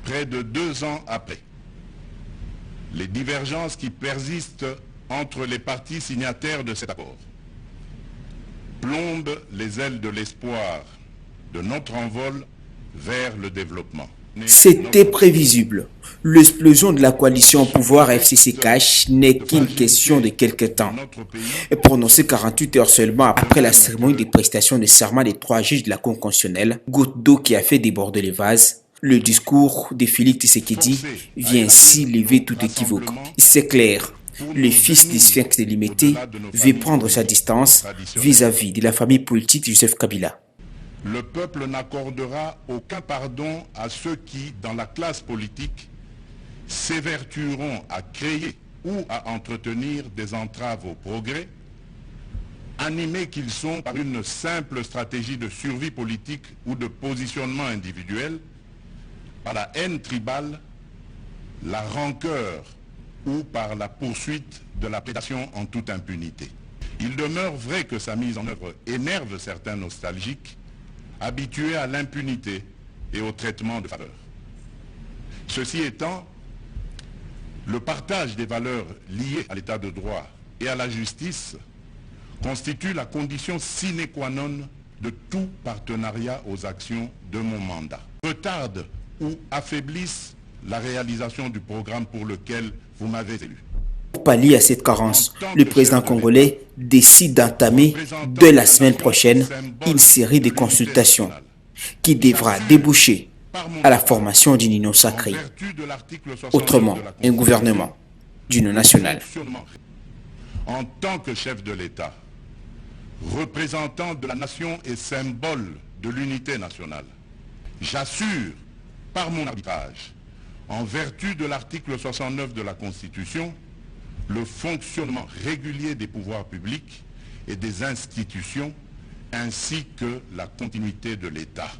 près de 2 ans après. Les divergences qui persistent entre les parties signataires de cet accord plombent les ailes de l'espoir de notre envol vers le développement. C'était prévisible. L'explosion de la coalition au pouvoir FCC-Cash n'est qu'une question de quelques temps. Prononcé 48 heures seulement après la cérémonie de prestation de serment des 3 juges de la Cour constitutionnelle, goutte d'eau qui a fait déborder les vases, le discours de Félix Tshisekedi vient ainsi lever tout équivoque. C'est clair, le fils du Sphinx délimité veut prendre sa distance vis-à-vis de la famille politique de Joseph Kabila. Le peuple n'accordera aucun pardon à ceux qui, dans la classe politique, s'évertueront à créer ou à entretenir des entraves au progrès, animés qu'ils sont par une simple stratégie de survie politique ou de positionnement individuel, par la haine tribale, la rancœur ou par la poursuite de la prédation en toute impunité. Il demeure vrai que sa mise en œuvre énerve certains nostalgiques, habitués à l'impunité et au traitement de faveur. Ceci étant, le partage des valeurs liées à l'état de droit et à la justice constitue la condition sine qua non de tout partenariat aux actions de mon mandat. Retarde ou affaiblissent la réalisation du programme pour lequel vous m'avez élu. Pour pallier à cette carence, le président congolais décide d'entamer dès la semaine prochaine une série de consultations qui devra déboucher à la formation d'une union sacrée, autrement un gouvernement d'union nationale. En tant que chef de l'État, représentant de la nation et symbole de l'unité nationale, j'assure par mon arbitrage, en vertu de l'article 69 de la Constitution, le fonctionnement régulier des pouvoirs publics et des institutions, ainsi que la continuité de l'État.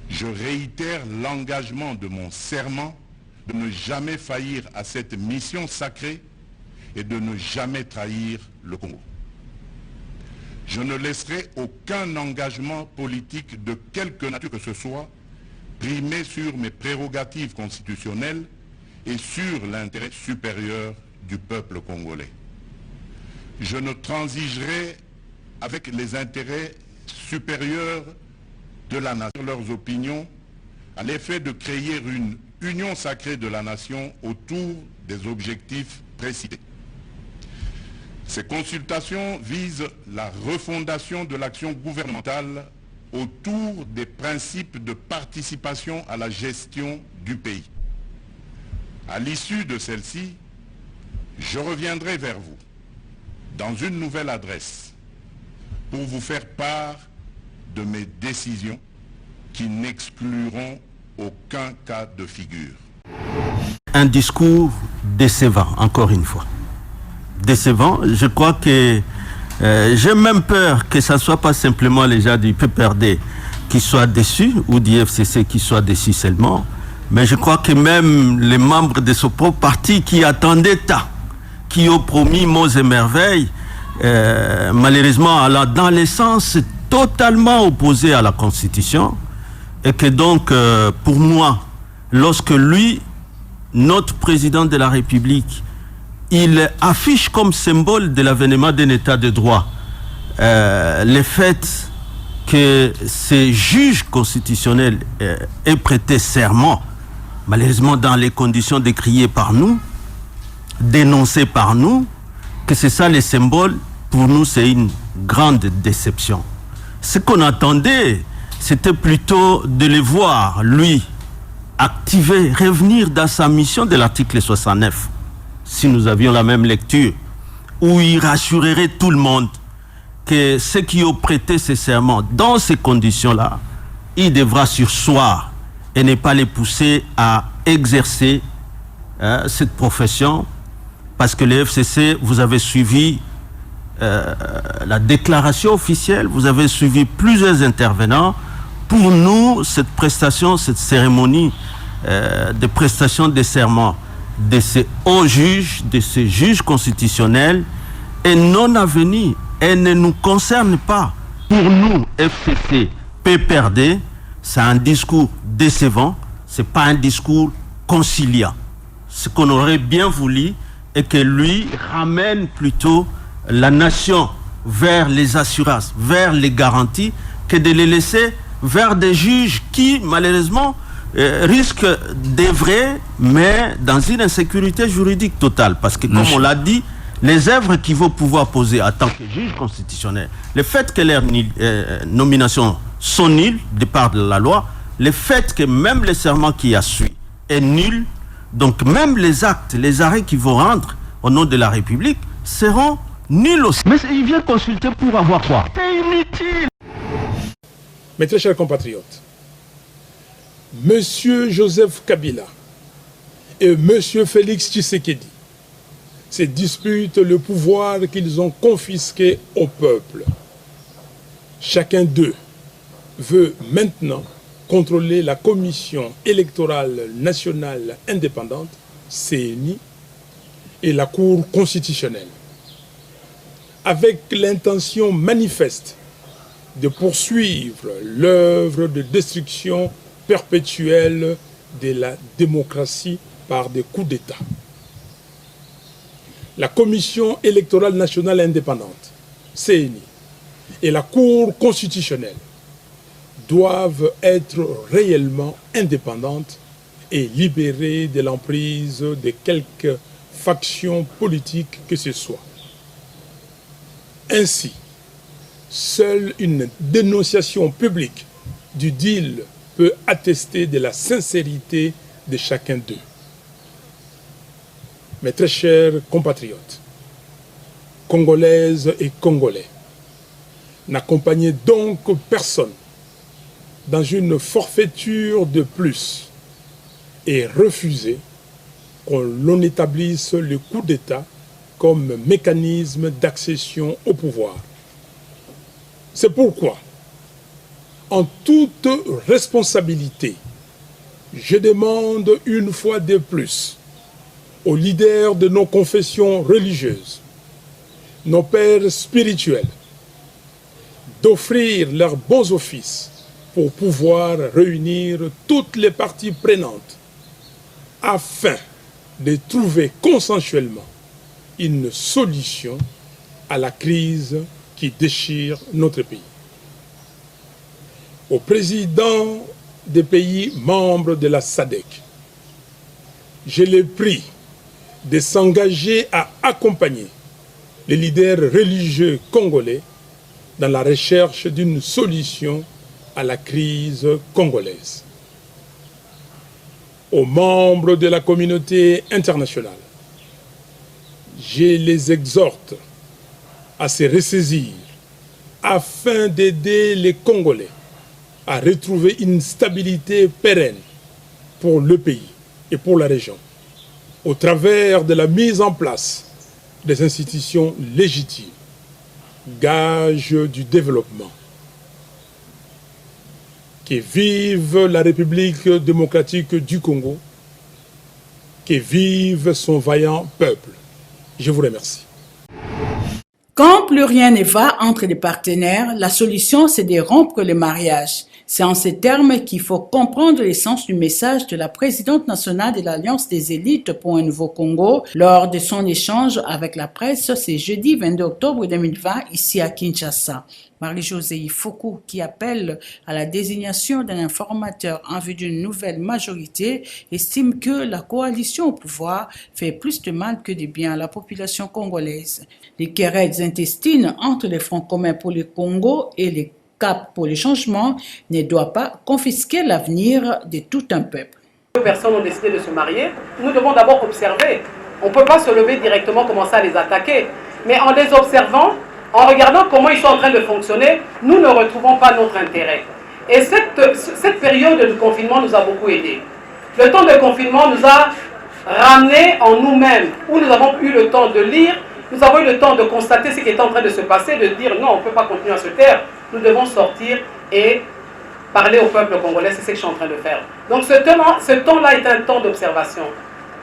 Je réitère l'engagement de mon serment de ne jamais faillir à cette mission sacrée et de ne jamais trahir le Congo. Je ne laisserai aucun engagement politique de quelque nature que ce soit primer sur mes prérogatives constitutionnelles et sur l'intérêt supérieur du peuple congolais. Je ne transigerai avec les intérêts supérieurs de la nation, leurs opinions, à l'effet de créer une union sacrée de la nation autour des objectifs précités. Ces consultations visent la refondation de l'action gouvernementale autour des principes de participation à la gestion du pays. À l'issue de celle-ci, je reviendrai vers vous dans une nouvelle adresse pour vous faire part de mes décisions qui n'excluront aucun cas de figure. Un discours décevant, encore une fois. Décevant, je crois que j'ai même peur que ce ne soit pas simplement les gens du PPRD qui soient déçus ou du FCC qui soient déçus seulement, mais je crois que même les membres de ce propre parti qui attendaient tant, qui ont promis mots et merveilles, malheureusement allant dans le sens totalement opposé à la Constitution, et que donc, pour moi, lorsque lui, notre président de la République, il affiche comme symbole de l'avènement d'un état de droit le fait que ces juges constitutionnels aient prêté serment, malheureusement dans les conditions décriées par nous, dénoncées par nous, que c'est ça les symboles, pour nous c'est une grande déception. Ce qu'on attendait, c'était plutôt de les voir, lui, activer, revenir dans sa mission de l'article 69. Si nous avions la même lecture, où il rassurerait tout le monde que ceux qui ont prêté ces serments dans ces conditions-là, il devra surseoir et ne pas les pousser à exercer cette profession, parce que les FCC, vous avez suivi la déclaration officielle, vous avez suivi plusieurs intervenants. Pour nous, cette prestation, cette cérémonie de prestation des serments de ces hauts juges, de ces juges constitutionnels, est non avenue et ne nous concerne pas. Pour nous, FCC, PPRD, c'est un discours décevant, Ce n'est pas un discours conciliant. Ce qu'on aurait bien voulu est que lui ramène plutôt la nation vers les assurances, vers les garanties, que de les laisser vers des juges qui, malheureusement, risquent d'œuvrer, mais dans une insécurité juridique totale. Parce que, comme on l'a dit, les œuvres qu'ils vont pouvoir poser en tant que juge constitutionnel, le fait que leurs nominations sont nulles de part de la loi, le fait que même le serment qui a suivi est nul, donc même les actes, les arrêts qu'ils vont rendre au nom de la République seront nuls aussi. Mais il vient consulter pour avoir quoi? C'est inutile. Mes très chers compatriotes, Monsieur Joseph Kabila et Monsieur Félix Tshisekedi se disputent le pouvoir qu'ils ont confisqué au peuple. Chacun d'eux veut maintenant contrôler la Commission électorale nationale indépendante, CENI, et la Cour constitutionnelle, avec l'intention manifeste de poursuivre l'œuvre de destruction perpétuelle de la démocratie par des coups d'État. La Commission électorale nationale indépendante, CENI, et la Cour constitutionnelle doivent être réellement indépendantes et libérées de l'emprise de quelque faction politique que ce soit. Ainsi, seule une dénonciation publique du deal peut attester de la sincérité de chacun d'eux. Mes très chers compatriotes, Congolaises et Congolais, n'accompagnez donc personne dans une forfaiture de plus et refusez qu'on établisse le coup d'État comme mécanisme d'accession au pouvoir. C'est pourquoi, en toute responsabilité, je demande une fois de plus aux leaders de nos confessions religieuses, nos pères spirituels, d'offrir leurs bons offices pour pouvoir réunir toutes les parties prenantes afin de trouver consensuellement une solution à la crise qui déchire notre pays. Au président des pays membres de la SADC, je les prie de s'engager à accompagner les leaders religieux congolais dans la recherche d'une solution à la crise congolaise. Aux membres de la communauté internationale, je les exhorte à se ressaisir afin d'aider les Congolais à retrouver une stabilité pérenne pour le pays et pour la région, au travers de la mise en place des institutions légitimes, gage du développement. Que vive la République démocratique du Congo, que vive son vaillant peuple. Je vous remercie. Quand plus rien ne va entre les partenaires, la solution c'est de rompre le mariage. C'est en ces termes qu'il faut comprendre l'essence du message de la présidente nationale de l'Alliance des élites pour un nouveau Congo lors de son échange avec la presse ce jeudi 22 octobre 2020 ici à Kinshasa. Marie-Josée Ifoku, qui appelle à la désignation d'un informateur en vue d'une nouvelle majorité, estime que la coalition au pouvoir fait plus de mal que de bien à la population congolaise. Les querelles intestines entre les Fronts communs pour le Congo et les Cap pour le changement ne doivent pas confisquer l'avenir de tout un peuple. Deux personnes ont décidé de se marier. Nous devons d'abord observer. On ne peut pas se lever directement, commencer à les attaquer. Mais en les observant, en regardant comment ils sont en train de fonctionner, nous ne retrouvons pas notre intérêt. Et cette période de confinement nous a beaucoup aidés. Le temps de confinement nous a ramenés en nous-mêmes, où nous avons eu le temps de lire, nous avons eu le temps de constater ce qui est en train de se passer, de dire non, on ne peut pas continuer à se taire. Nous devons sortir et parler au peuple congolais, c'est ce que je suis en train de faire. Donc ce temps-là est un temps d'observation.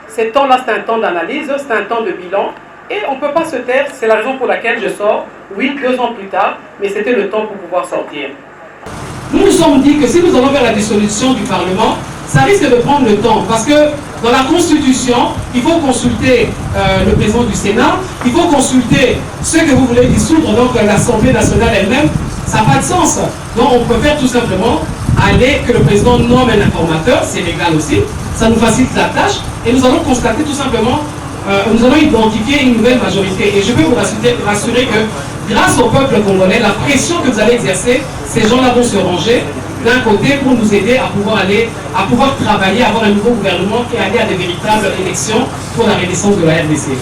Ce temps-là, c'est un temps d'analyse, c'est un temps de bilan. Et on ne peut pas se taire, c'est la raison pour laquelle je sors, oui, 2 ans plus tard, mais c'était le temps pour pouvoir sortir. Nous nous sommes dit que si nous allons vers la dissolution du Parlement, ça risque de prendre le temps, parce que dans la Constitution, il faut consulter le président du Sénat, il faut consulter ceux que vous voulez dissoudre, donc l'Assemblée nationale elle-même, ça n'a pas de sens. Donc on préfère tout simplement aller, que le président nomme un informateur, c'est légal aussi, ça nous facilite la tâche, et nous allons constater tout simplement, nous allons identifier une nouvelle majorité. Et je peux vous rassurer que grâce au peuple congolais, la pression que vous allez exercer, ces gens-là vont se ranger d'un côté pour nous aider à pouvoir travailler, avoir un nouveau gouvernement et aller à de véritables élections pour la renaissance de la RDC.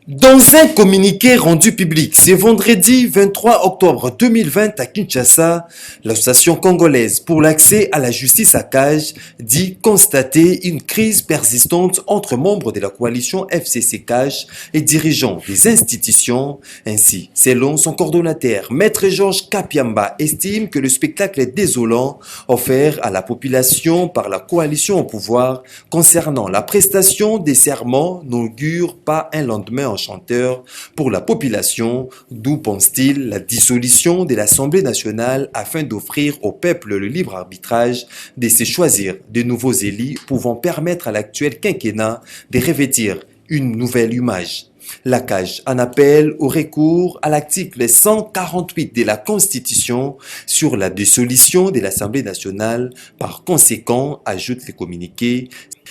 Dans un communiqué rendu public ce vendredi 23 octobre 2020 à Kinshasa, l'association congolaise pour l'accès à la justice ACAJ dit constater une crise persistante entre membres de la coalition FCC-CAJ et dirigeants des institutions. Ainsi, selon son coordonnateur, Maître Georges Kapiamba estime que le spectacle est désolant offert à la population par la coalition au pouvoir concernant la prestation des serments n'augure pas un lendemain chanteur pour la population, d'où pense-t-il la dissolution de l'Assemblée nationale afin d'offrir au peuple le libre arbitrage de se choisir de nouveaux élus pouvant permettre à l'actuel quinquennat de revêtir une nouvelle image. La CAJ en appelle au recours à l'article 148 de la Constitution sur la dissolution de l'Assemblée nationale. Par conséquent, ajoute le communiqué,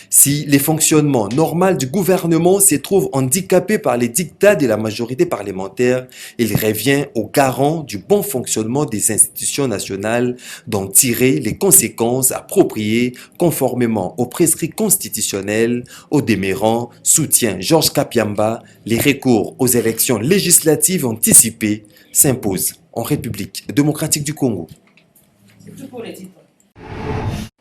si le fonctionnement normal du gouvernement se trouve handicapé par les dictats de la majorité parlementaire, il revient aux garants du bon fonctionnement des institutions nationales d'en tirer les conséquences appropriées conformément aux prescrits constitutionnels. Au demeurant, soutient Georges Kapiamba, les recours aux élections législatives anticipées s'imposent en République démocratique du Congo. C'est tout pour les titres.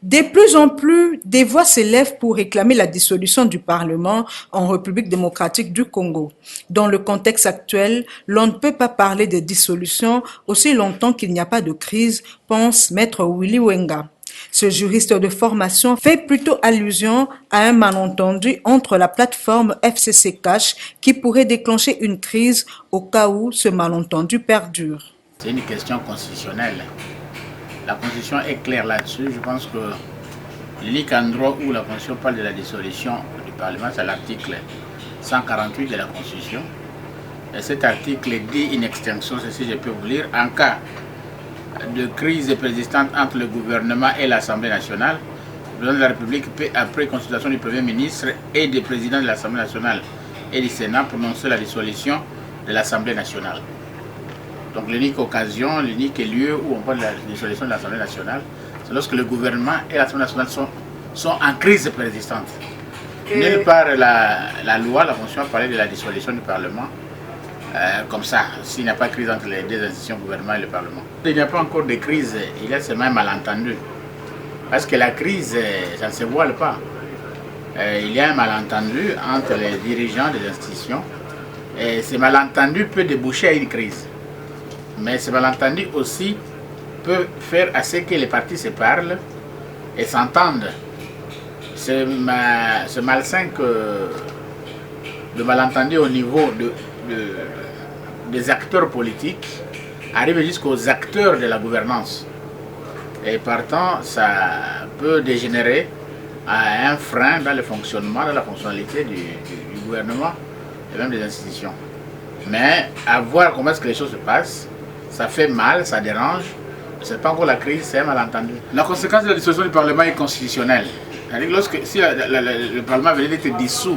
De plus en plus, des voix s'élèvent pour réclamer la dissolution du Parlement en République démocratique du Congo. Dans le contexte actuel, l'on ne peut pas parler de dissolution aussi longtemps qu'il n'y a pas de crise, pense Maître Willy Wenga. Ce juriste de formation fait plutôt allusion à un malentendu entre la plateforme FCC-CAJ qui pourrait déclencher une crise au cas où ce malentendu perdure. C'est une question constitutionnelle. La Constitution est claire là-dessus. Je pense que l'unique endroit où la Constitution parle de la dissolution du Parlement, c'est l'article 148 de la Constitution. Et cet article dit in extenso, si je peux vous lire, en cas de crise persistante entre le gouvernement et l'Assemblée nationale, le président de la République peut, après consultation du Premier ministre et des présidents de l'Assemblée nationale et du Sénat, prononcer la dissolution de l'Assemblée nationale. Donc l'unique occasion, l'unique lieu où on parle de la dissolution de l'Assemblée nationale, c'est lorsque le gouvernement et l'Assemblée nationale sont en crise persistante. Nulle part la loi, la Constitution parlait de la dissolution du Parlement, comme ça, s'il n'y a pas de crise entre les deux institutions, le gouvernement et le Parlement. Il n'y a pas encore de crise, il y a seulement un malentendu. Parce que la crise, ça ne se voile pas. Il y a un malentendu entre les dirigeants des institutions, et ce malentendu peut déboucher à une crise. Mais ce malentendu aussi peut faire à ce que les partis se parlent et s'entendent. C'est malsain que le malentendu au niveau des acteurs politiques arrive jusqu'aux acteurs de la gouvernance. Et partant, ça peut dégénérer à un frein dans le fonctionnement, dans la fonctionnalité du gouvernement et même des institutions. Mais à voir comment est-ce que les choses se passent, ça fait mal, ça dérange. Ce n'est pas encore la crise, c'est un malentendu. La conséquence de la dissolution du Parlement est constitutionnelle. Si le Parlement venait d'être dissous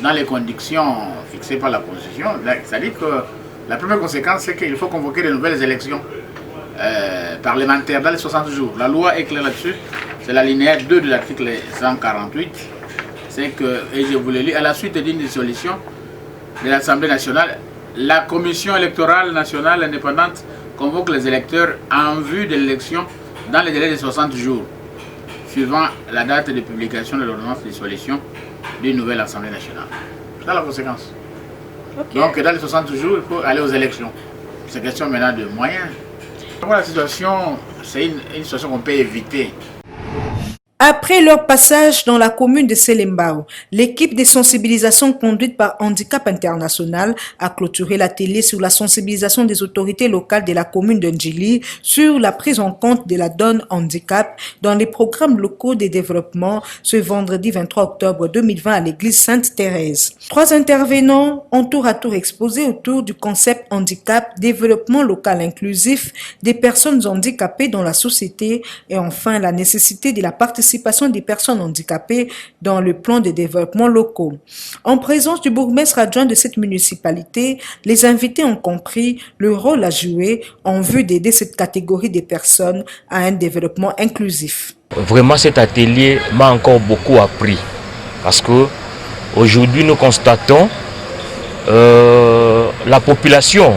dans les conditions fixées par la Constitution, c'est-à-dire que la première conséquence, c'est qu'il faut convoquer de nouvelles élections parlementaires dans les 60 jours. La loi est claire là-dessus. C'est l'alinéa 2 de l'article 148. C'est que, et je vous le lis, à la suite d'une dissolution de l'Assemblée nationale, la Commission électorale nationale indépendante convoque les électeurs en vue de l'élection dans les délais de 60 jours, suivant la date de publication de l'ordonnance de dissolution d'une nouvelle Assemblée nationale. C'est la conséquence. Okay. Donc dans les 60 jours, il faut aller aux élections. C'est question maintenant de moyens. La situation, c'est une situation qu'on peut éviter. Après leur passage dans la commune de Selembao, l'équipe de sensibilisation conduite par Handicap International a clôturé l'atelier sur la sensibilisation des autorités locales de la commune de Ndjili sur la prise en compte de la donne handicap dans les programmes locaux de développement ce vendredi 23 octobre 2020 à l'église Sainte-Thérèse. 3 intervenants ont tour à tour exposé autour du concept handicap, développement local inclusif des personnes handicapées dans la société et enfin la nécessité de la participation des personnes handicapées dans le plan de développement locaux. En présence du bourgmestre adjoint de cette municipalité, les invités ont compris le rôle à jouer en vue d'aider cette catégorie de personnes à un développement inclusif. Vraiment, cet atelier m'a encore beaucoup appris parce que aujourd'hui nous constatons la population,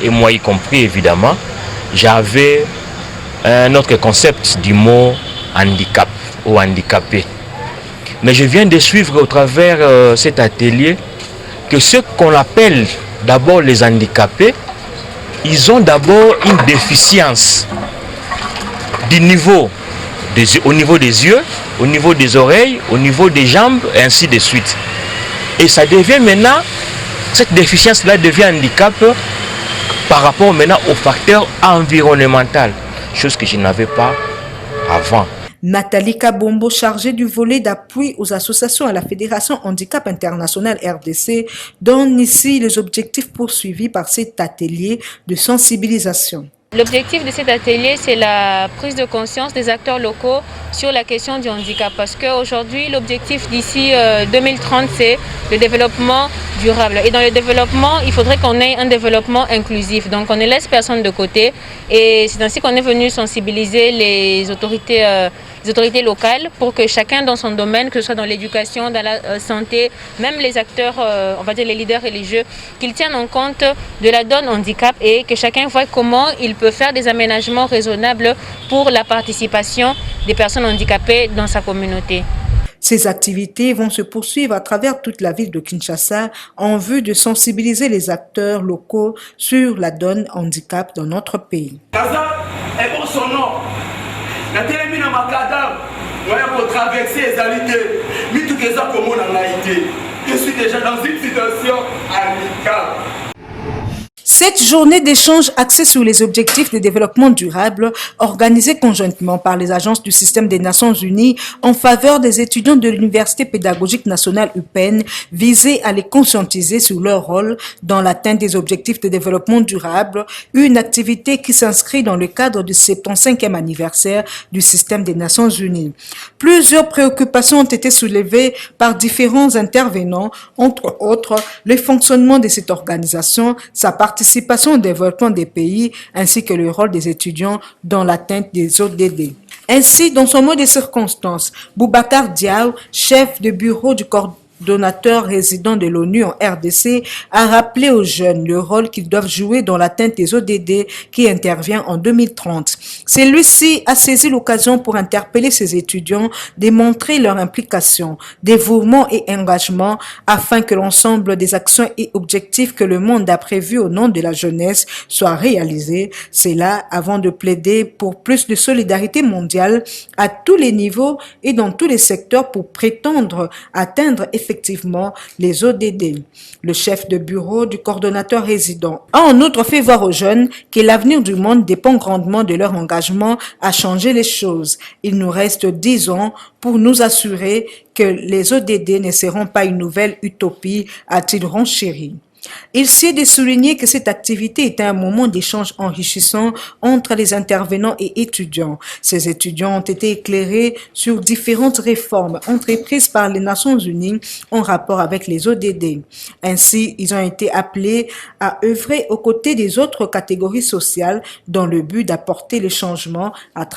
et moi y compris évidemment, j'avais un autre concept du mot handicap ou handicapé. Mais je viens de suivre au travers cet atelier que ceux qu'on appelle d'abord les handicapés, ils ont d'abord une déficience du niveau au niveau des yeux, au niveau des oreilles, au niveau des jambes, et ainsi de suite. Et ça devient maintenant, cette déficience-là devient handicap par rapport maintenant au facteur environnemental, chose que je n'avais pas avant. Nathalie Kabombo, chargée du volet d'appui aux associations à la Fédération Handicap International RDC, donne ici les objectifs poursuivis par cet atelier de sensibilisation. L'objectif de cet atelier, c'est la prise de conscience des acteurs locaux sur la question du handicap. Parce qu'aujourd'hui, l'objectif d'ici 2030, c'est le développement durable. Et dans le développement, il faudrait qu'on ait un développement inclusif. Donc on ne laisse personne de côté. Et c'est ainsi qu'on est venu sensibiliser les autorités locales pour que chacun dans son domaine, que ce soit dans l'éducation, dans la santé, même les acteurs, on va dire les leaders religieux, qu'ils tiennent en compte de la donne handicap et que chacun voit comment il peut faire des aménagements raisonnables pour la participation des personnes handicapées dans sa communauté. Ces activités vont se poursuivre à travers toute la ville de Kinshasa en vue de sensibiliser les acteurs locaux sur la donne handicap dans notre pays. Je suis déjà dans une situation handicap. Cette journée d'échange axée sur les objectifs de développement durable, organisée conjointement par les agences du système des Nations Unies en faveur des étudiants de l'Université pédagogique nationale UPEN, visait à les conscientiser sur leur rôle dans l'atteinte des objectifs de développement durable, une activité qui s'inscrit dans le cadre du 75e anniversaire du système des Nations Unies. Plusieurs préoccupations ont été soulevées par différents intervenants, entre autres le fonctionnement de cette organisation, sa participation au développement des pays ainsi que le rôle des étudiants dans l'atteinte des ODD. Ainsi, dans son mot de circonstance, Boubacar Diaw, chef de bureau du coordonnateur résident de l'ONU en RDC, a rappelé aux jeunes le rôle qu'ils doivent jouer dans l'atteinte des ODD qui intervient en 2030. Celui-ci a saisi l'occasion pour interpeller ses étudiants, démontrer leur implication, dévouement et engagement afin que l'ensemble des actions et objectifs que le monde a prévus au nom de la jeunesse soient réalisés. C'est là avant de plaider pour plus de solidarité mondiale à tous les niveaux et dans tous les secteurs pour prétendre atteindre effectivement les ODD. Le chef de bureau du coordonnateur résident a en outre fait voir aux jeunes que l'avenir du monde dépend grandement de leur engagement à changer les choses. Il nous reste 10 ans pour nous assurer que les ODD ne seront pas une nouvelle utopie, a-t-il renchéri. Il s'est de souligner que cette activité est un moment d'échange enrichissant entre les intervenants et étudiants. Ces étudiants ont été éclairés sur différentes réformes entreprises par les Nations Unies en rapport avec les ODD. Ainsi, ils ont été appelés à œuvrer aux côtés des autres catégories sociales dans le but d'apporter le changement à travers